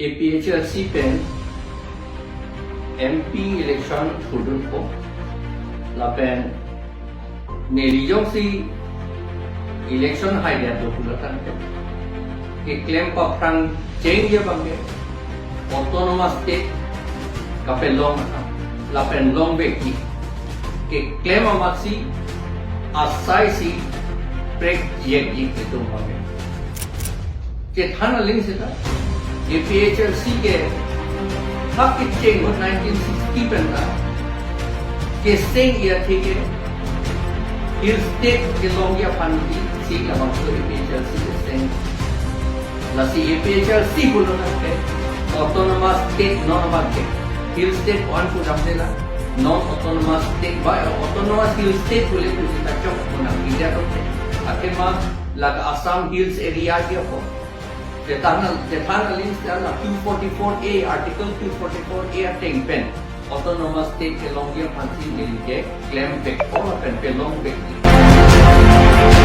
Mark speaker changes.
Speaker 1: APHRC pen MP election student ko la pen nerijong si election idea to kulatan ke claim pa prang change ya bangge autonomous state ka pelong la pen long beki ke claim amaksi asai si prek yek itu bangge ke thana link se ta APHRC के हक चेंज 1960 पन्ना के सेंग या थे के hill state के लोग या फंडी सी का मतलब APHRC के सेंग लसी APHRC बोलो ना के ऑटोनोमस स्टेट नॉन बात हिल स्टेट वन को जब देना non autonomous state by autonomous hill state बोले तो इसका चौक होना इंडिया तो आखिर में लगा असम हिल्स एरिया के हो Kathar links there are 244A article 244A attang pen autonomous state ke long ye phansi nilike claim back all pen pe long back